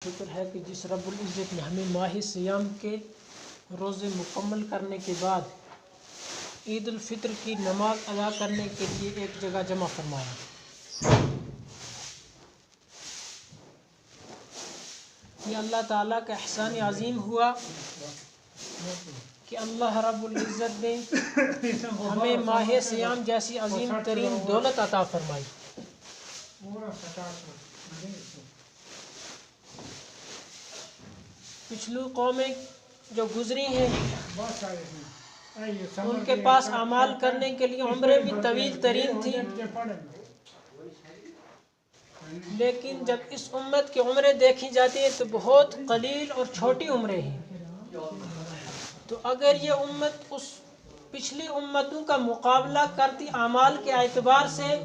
شکر ہے کہ جس رب العزت نے ہمیں ماہ سیام کے روزے مکمل کرنے کے بعد عید الفطر کی نماز ادا کرنے کے لیے ایک جگہ جمع فرمایا۔ یہ اللہ تعالیٰ کا احسان عظیم ہوا کہ اللہ رب العزت نے ہمیں ماہ سیام جیسی عظیم ترین دولت عطا فرمائی۔ پچھلی قومیں جو گزری ہیں ان کے پاس اعمال کرنے کے لیے عمریں بھی طویل ترین تھی، لیکن جب اس امت کی عمریں دیکھی جاتی ہیں تو بہت قلیل اور چھوٹی عمریں ہیں۔ تو اگر یہ امت اس پچھلی امتوں کا مقابلہ کرتی اعمال کے اعتبار سے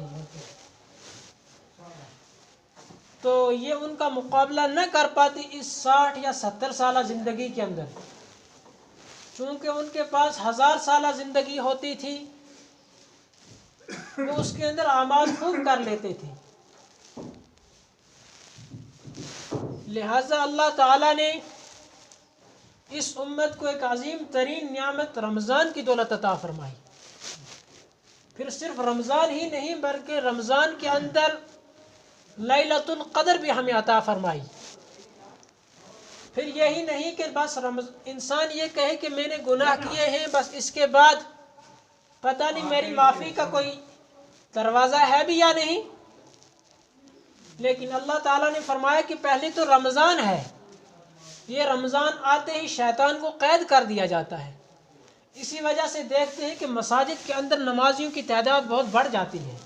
تو یہ ان کا مقابلہ نہ کر پاتی اس 60 یا 70 سالہ زندگی کے اندر، چونکہ ان کے پاس 1000 سالہ زندگی ہوتی تھی، وہ اس کے اندر اعمال خوب کر لیتے تھے۔ لہذا اللہ تعالیٰ نے اس امت کو ایک عظیم ترین نعمت رمضان کی دولت عطا فرمائی۔ پھر صرف رمضان ہی نہیں بلکہ رمضان کے اندر لیلۃ القدر بھی ہمیں عطا فرمائی۔ پھر یہی نہیں کہ بس انسان یہ کہے کہ میں نے گناہ کیے ہیں، بس اس کے بعد پتہ نہیں میری معافی کا کوئی دروازہ ہے بھی یا نہیں، لیکن اللہ تعالیٰ نے فرمایا کہ پہلے تو رمضان ہے، یہ رمضان آتے ہی شیطان کو قید کر دیا جاتا ہے۔ اسی وجہ سے دیکھتے ہیں کہ مساجد کے اندر نمازیوں کی تعداد بہت بڑھ جاتی ہے۔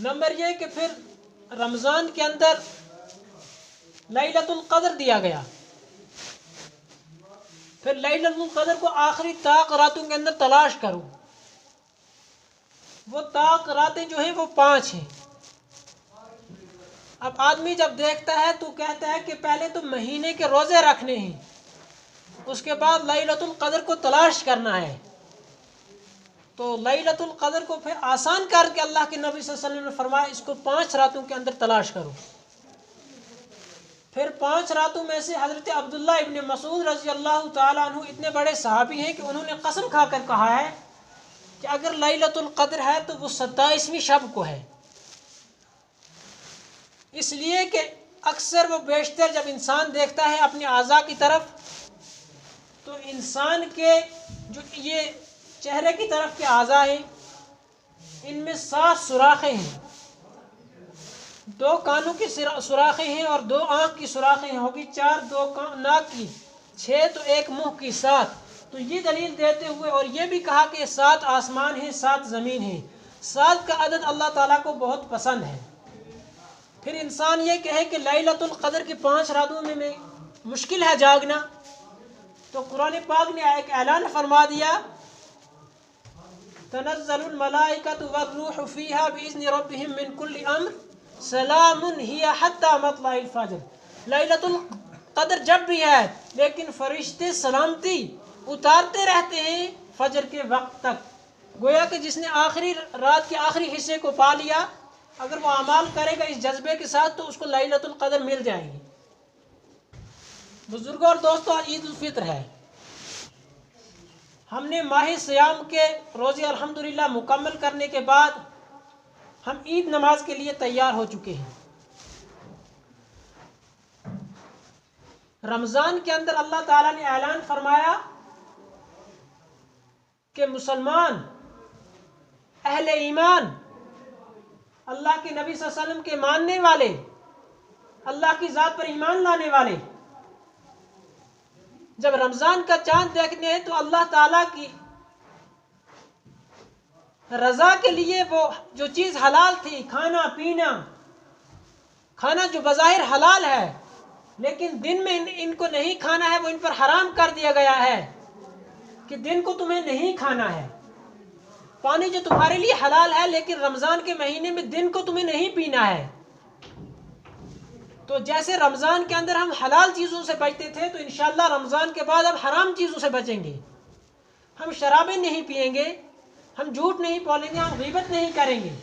نمبر یہ کہ پھر رمضان کے اندر لیلۃ القدر دیا گیا، پھر لیلۃ القدر کو آخری طاق راتوں کے اندر تلاش کرو۔ وہ طاق راتیں جو ہیں وہ 5 ہیں۔ اب آدمی جب دیکھتا ہے تو کہتا ہے کہ پہلے تو مہینے کے روزے رکھنے ہیں، اس کے بعد لیلۃ القدر کو تلاش کرنا ہے۔ تو لیلۃ القدر کو پھر آسان کر کے اللہ کے نبی صلی اللہ علیہ وسلم نے فرمایا اس کو 5 راتوں کے اندر تلاش کرو۔ پھر 5 راتوں میں سے حضرت عبداللہ ابن مسعود رضی اللہ تعالیٰ عنہ اتنے بڑے صحابی ہیں کہ انہوں نے قسم کھا کر کہا ہے کہ اگر لیلۃ القدر ہے تو وہ 27ویں شب کو ہے، اس لیے کہ اکثر و بیشتر جب انسان دیکھتا ہے اپنے اعضاء کی طرف تو انسان کے جو یہ چہرے کی طرف کے اعضاء ہیں ان میں 7 سوراخیں ہیں، 2 کانوں کی سوراخیں ہیں اور 2 آنکھ کی سوراخیں ہوگی، 4 2 ناک کی، 6 تو 1 منہ کی، 7۔ تو یہ دلیل دیتے ہوئے اور یہ بھی کہا کہ 7 آسمان ہیں 7 زمین ہیں، 7 کا عدد اللہ تعالیٰ کو بہت پسند ہے۔ پھر انسان یہ کہے کہ لیلۃ القدر کی 5 راتوں میں مشکل ہے جاگنا، تو قرآن پاک نے ایک اعلان فرما دیا، تنزل الملائکۃ والروح فیہا بإذن ربہم من کل امر سلام ہی حتی مطلع الفجر۔ لیلۃ القدر جب بھی ہے لیکن فرشتے سلامتی اتارتے رہتے ہیں فجر کے وقت تک، گویا کہ جس نے آخری رات کے آخری حصے کو پا لیا اگر وہ اعمال کرے گا اس جذبے کے ساتھ تو اس کو لیلۃ القدر مل جائے گی۔ بزرگوں اور دوستوں، عید الفطر ہے، ہم نے ماہ سیام کے روزے الحمدللہ مکمل کرنے کے بعد ہم عید نماز کے لیے تیار ہو چکے ہیں۔ رمضان کے اندر اللہ تعالیٰ نے اعلان فرمایا کہ مسلمان، اہل ایمان، اللہ کے نبی صلی اللہ علیہ وسلم کے ماننے والے، اللہ کی ذات پر ایمان لانے والے جب رمضان کا چاند دیکھتے ہیں تو اللہ تعالیٰ کی رضا کے لیے وہ جو چیز حلال تھی، کھانا پینا، کھانا جو بظاہر حلال ہے لیکن دن میں ان کو نہیں کھانا ہے، وہ ان پر حرام کر دیا گیا ہے کہ دن کو تمہیں نہیں کھانا ہے۔ پانی جو تمہارے لیے حلال ہے لیکن رمضان کے مہینے میں دن کو تمہیں نہیں پینا ہے۔ تو جیسے رمضان کے اندر ہم حلال چیزوں سے بچتے تھے تو انشاءاللہ رمضان کے بعد اب حرام چیزوں سے بچیں گے، ہم شرابیں نہیں پیئیں گے، ہم جھوٹ نہیں بولیں گے، ہم غیبت نہیں کریں گے۔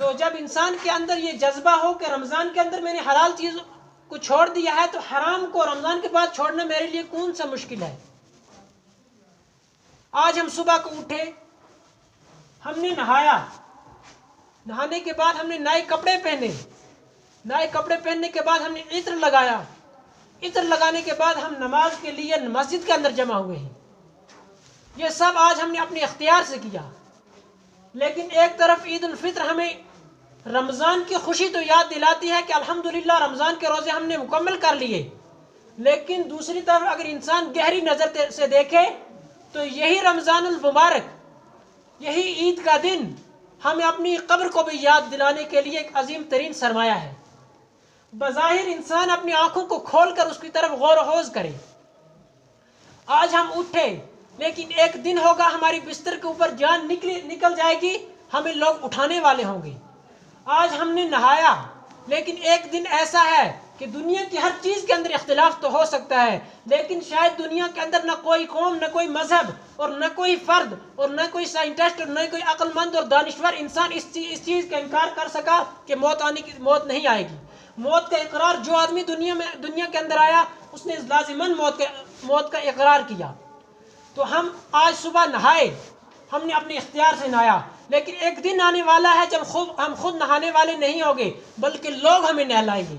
تو جب انسان کے اندر یہ جذبہ ہو کہ رمضان کے اندر میں نے حلال چیز کو چھوڑ دیا ہے تو حرام کو رمضان کے بعد چھوڑنا میرے لیے کون سا مشکل ہے. آج ہم صبح کو اٹھے, ہم نے نہایا, نہانے کے بعد ہم نے نئے کپڑے پہنے, نئے کپڑے پہننے کے بعد ہم نے عطر لگایا, عطر لگانے کے بعد ہم نماز کے لیے مسجد کے اندر جمع ہوئے ہیں. یہ سب آج ہم نے اپنے اختیار سے کیا. لیکن ایک طرف عید الفطر ہمیں رمضان کی خوشی تو یاد دلاتی ہے کہ الحمدللہ رمضان کے روزے ہم نے مکمل کر لیے, لیکن دوسری طرف اگر انسان گہری نظر سے دیکھے تو یہی رمضان المبارک, یہی عید کا دن ہمیں اپنی قبر کو بھی یاد دلانے کے لیے ایک عظیم ترین سرمایہ ہے. بظاہر انسان اپنی آنکھوں کو کھول کر اس کی طرف غور و خوض کرے. آج ہم اٹھے, لیکن ایک دن ہوگا ہماری بستر کے اوپر جان نکل جائے گی, ہمیں لوگ اٹھانے والے ہوں گے. آج ہم نے نہایا, لیکن ایک دن ایسا ہے کہ دنیا کی ہر چیز کے اندر اختلاف تو ہو سکتا ہے, لیکن شاید دنیا کے اندر نہ کوئی قوم, نہ کوئی مذہب, اور نہ کوئی فرد, اور نہ کوئی سائنٹسٹ, اور نہ کوئی عقل مند اور دانشور انسان اس چیز کا انکار کر سکا کہ موت نہیں آئے گی. موت کا اقرار جو آدمی دنیا کے اندر آیا اس نے لازماً موت کا اقرار کیا. تو ہم آج صبح نہائے, ہم نے اپنے اختیار سے نہایا, لیکن ایک دن آنے والا ہے جب ہم خود نہانے والے نہیں ہوں گے بلکہ لوگ ہمیں نہلائیں گے.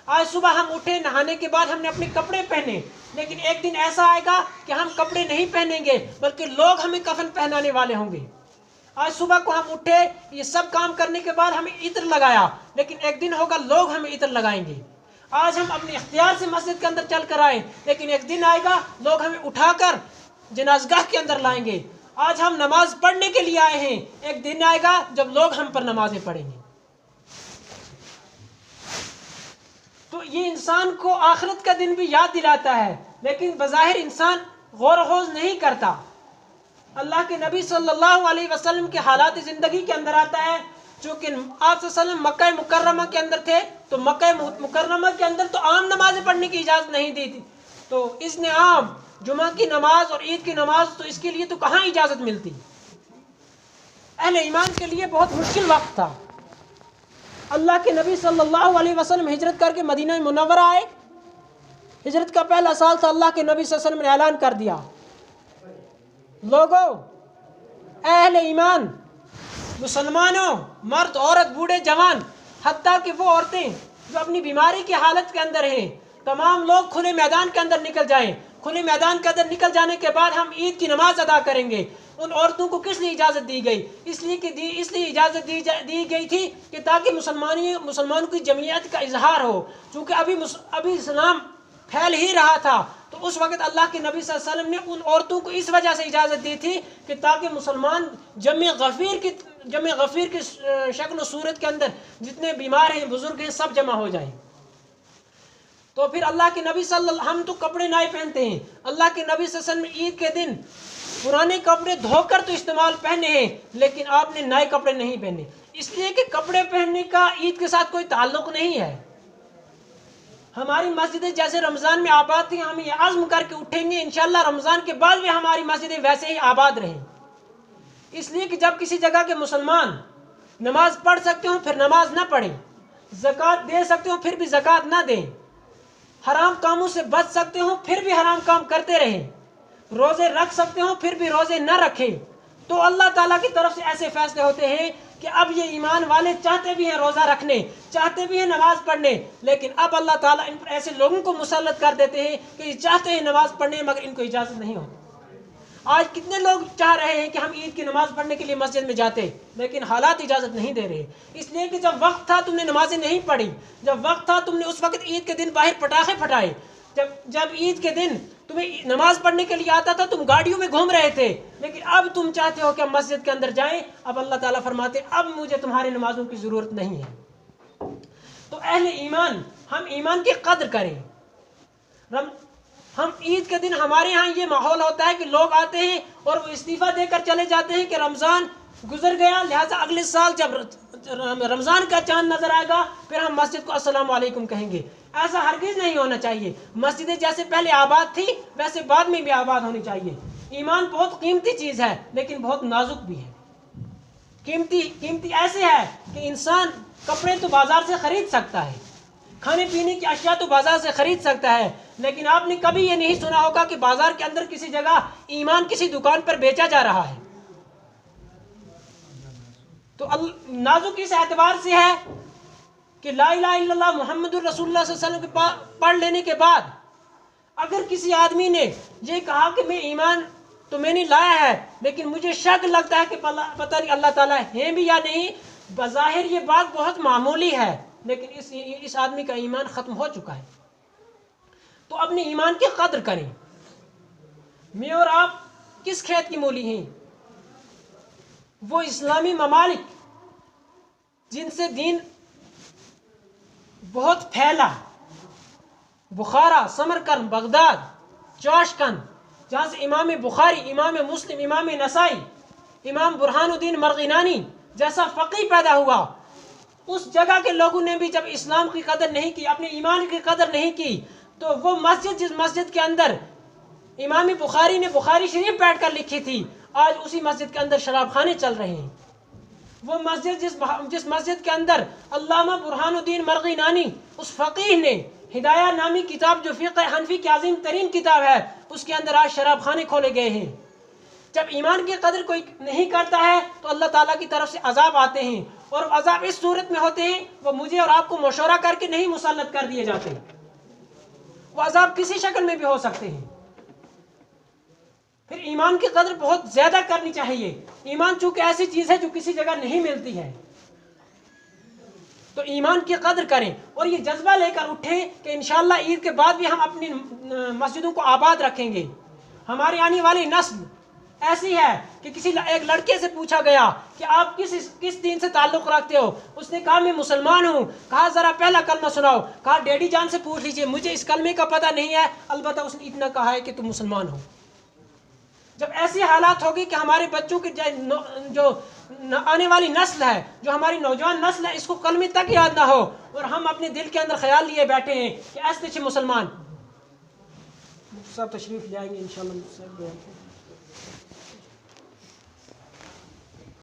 آج صبح ہم اٹھے, نہانے کے بعد ہم نے اپنے کپڑے پہنے, لیکن ایک دن ایسا آئے گا کہ ہم کپڑے نہیں پہنیں گے بلکہ لوگ ہمیں کفن پہنانے والے ہوں گے. آج صبح کو ہم اٹھے, یہ سب کام کرنے کے بعد ہمیں عطر لگایا, لیکن ایک دن ہوگا لوگ ہمیں عطر لگائیں گے. آج ہم اپنے اختیار سے مسجد کے اندر چل کر آئے, لیکن ایک دن آئے گا لوگ ہمیں اٹھا کر جنازگاہ کے اندر لائیں گے. آج ہم نماز پڑھنے کے لیے آئے ہیں, ایک دن آئے گا جب لوگ ہم پر نمازیں پڑھیں گے. تو یہ انسان کو آخرت کا دن بھی یاد دلاتا ہے, لیکن بظاہر انسان غور و خوض نہیں کرتا. اللہ کے نبی صلی اللہ علیہ وسلم کے حالات زندگی کے اندر آتا ہے, چونکہ آپ صلی اللہ علیہ وسلم مکہ مکرمہ کے اندر تھے, تو مکہ مکرمہ کے اندر تو عام نمازیں پڑھنے کی اجازت نہیں دی تھی. تو اذن عام جمعہ کی نماز اور عید کی نماز, تو اس کے لیے تو کہاں اجازت ملتی. اہل ایمان کے لیے بہت مشکل وقت تھا. اللہ کے نبی صلی اللہ علیہ وسلم ہجرت کر کے مدینہ منورہ آئے. ہجرت کا پہلا سال تھا, اللہ کے نبی صلی اللہ علیہ وسلم نے اعلان کر دیا, لوگوں, اہل ایمان, مسلمانوں, مرد عورت بوڑھے جوان, حتیٰ کہ وہ عورتیں جو اپنی بیماری کی حالت کے اندر ہیں, تمام لوگ کھلے میدان کے اندر نکل جائیں. کھلے میدان کے اندر نکل جانے کے بعد ہم عید کی نماز ادا کریں گے. ان عورتوں کو کس لیے اجازت دی گئی؟ اس لیے اجازت دی گئی تھی کہ تاکہ مسلمانوں کی جمعیت کا اظہار ہو. چونکہ ابھی اسلام پھیل ہی رہا تھا, تو اس وقت اللہ کے نبی صلی اللہ علیہ وسلم نے ان عورتوں کو اس وجہ سے اجازت دی تھی کہ تاکہ مسلمان جمع غفیر کی شکل و صورت کے اندر جتنے بیمار ہیں, بزرگ ہیں, سب جمع ہو جائیں. تو پھر اللہ کے نبی ہم تو کپڑے نئے پہنتے ہیں. اللہ کے نبی صلی اللہ علیہ وسلم عید کے دن پرانے کپڑے دھو کر تو استعمال پہنے ہیں, لیکن آپ نے نئے کپڑے نہیں پہنے, اس لیے کہ کپڑے پہننے کا عید کے ساتھ کوئی تعلق نہیں ہے. ہماری مسجدیں جیسے رمضان میں آباد تھیں, ہم یہ عزم کر کے اٹھیں گے انشاءاللہ رمضان کے بعد بھی ہماری مسجدیں ویسے ہی آباد رہیں. اس لیے کہ جب کسی جگہ کے مسلمان نماز پڑھ سکتے ہوں پھر نماز نہ پڑھیں, زکوٰۃ دے سکتے ہوں پھر بھی زکوٰۃ نہ دیں, حرام کاموں سے بچ سکتے ہوں پھر بھی حرام کام کرتے رہیں, روزے رکھ سکتے ہوں پھر بھی روزے نہ رکھیں, تو اللہ تعالیٰ کی طرف سے ایسے فیصلے ہوتے ہیں کہ اب یہ ایمان والے چاہتے بھی ہیں روزہ رکھنے, چاہتے بھی ہیں نماز پڑھنے, لیکن اب اللہ تعالیٰ ان پر ایسے لوگوں کو مسلط کر دیتے ہیں کہ یہ چاہتے ہیں نماز پڑھنے مگر ان کو اجازت نہیں ہوتی. آج کتنے لوگ چاہ رہے ہیں کہ ہم عید کی نماز پڑھنے کے لیے مسجد میں جاتے, لیکن حالات اجازت نہیں دے رہے, اس لیے کہ جب وقت تھا تم نے نمازیں نہیں پڑھی, جب وقت تھا تم نے اس وقت عید کے دن باہر پٹاخے پھٹائے, جب عید کے دن تمہیں نماز پڑھنے کے لیے آتا تھا تم گاڑیوں میں گھوم رہے تھے, لیکن اب تم چاہتے ہو کہ ہم مسجد کے اندر جائیں. اب اللہ تعالیٰ فرماتے اب مجھے تمہاری نمازوں کی ضرورت نہیں ہے. تو اہل ایمان, ہم ایمان کی قدر کریں. ہم عید کے دن ہمارے ہاں یہ ماحول ہوتا ہے کہ لوگ آتے ہیں اور وہ استعفیٰ دے کر چلے جاتے ہیں کہ رمضان گزر گیا, لہٰذا اگلے سال جب رمضان کا چاند نظر آئے گا پھر ہم مسجد کو السلام علیکم کہیں گے. ایسا ہرگز نہیں ہونا چاہیے. مسجدیں جیسے پہلے آباد تھی ویسے بعد میں بھی آباد ہونی چاہیے. ایمان بہت قیمتی چیز ہے لیکن بہت نازک بھی ہے. قیمتی ایسے ہے کہ انسان کپڑے تو بازار سے خرید سکتا ہے، کھانے پینے کی اشیاء تو بازار سے خرید سکتا ہے، لیکن آپ نے کبھی یہ نہیں سنا ہوگا کہ بازار کے اندر کسی جگہ ایمان کسی دکان پر بیچا جا رہا ہے۔ تو نازک اس اعتبار سے ہے کہ لا الہ الا اللہ محمد الرسول اللہ صلی اللہ علیہ وسلم کے پڑھ لینے کے بعد اگر کسی آدمی نے یہ کہا کہ میں ایمان تو میں نے لایا ہے لیکن مجھے شک لگتا ہے کہ پتہ نہیں اللہ تعالیٰ ہیں بھی یا نہیں، بظاہر یہ بات بہت معمولی ہے لیکن اس آدمی کا ایمان ختم ہو چکا ہے۔ تو اپنے ایمان کی قدر کریں۔ میں اور آپ کس کھیت کی مولی ہیں؟ وہ اسلامی ممالک جن سے دین بہت پھیلا، بخارا، سمرقند، بغداد، چاشقند، جہاں سے امام بخاری، امام مسلم، امام نسائی، امام برہان الدین مرغینانی جیسا فقیہ پیدا ہوا، اس جگہ کے لوگوں نے بھی جب اسلام کی قدر نہیں کی، اپنے ایمان کی قدر نہیں کی، تو وہ مسجد جس مسجد کے اندر امام بخاری نے بخاری شریف بیٹھ کر لکھی تھی، آج اسی مسجد کے اندر شراب خانے چل رہے ہیں۔ وہ مسجد جس مسجد کے اندر علامہ برہان الدین مرغینانی اس فقیہ نے ہدایہ نامی کتاب جو فقہ حنفی کی عظیم ترین کتاب ہے، اس کے اندر آج شراب خانے کھولے گئے ہیں۔ جب ایمان کی قدر کوئی نہیں کرتا ہے تو اللہ تعالیٰ کی طرف سے عذاب آتے ہیں، اور عذاب اس صورت میں ہوتے ہیں وہ مجھے اور آپ کو مشورہ کر کے نہیں مسلط کر دیے جاتے، وہ عذاب کسی شکل میں بھی ہو سکتے ہیں۔ پھر ایمان کی قدر بہت زیادہ کرنی چاہیے۔ ایمان چونکہ ایسی چیز ہے جو کسی جگہ نہیں ملتی ہے، تو ایمان کی قدر کریں اور یہ جذبہ لے کر اٹھیں کہ انشاءاللہ عید کے بعد بھی ہم اپنی مسجدوں کو آباد رکھیں گے۔ ہماری آنے والی نسل ایسی ہے کہ ایک لڑکے سے پوچھا گیا کہ آپ کس دین سے تعلق رکھتے ہو؟ اس نے کہا میں مسلمان ہوں۔ کہا ذرا پہلا کلمہ سناؤ۔ کہا ڈیڈی جان سے پوچھ لیجئے، مجھے اس کلمے کا پتہ نہیں ہے، البتہ اس نے اتنا کہا ہے کہ تم مسلمان ہو۔ جب ایسی حالات ہوگی کہ ہمارے بچوں کی جو آنے والی نسل ہے، جو ہماری نوجوان نسل ہے، اس کو کلمے تک یاد نہ ہو اور ہم اپنے دل کے اندر خیال لیے بیٹھے ہیں کہ ایسے مسلمان، سب تشریف لے آئیں گے انشاءاللہ۔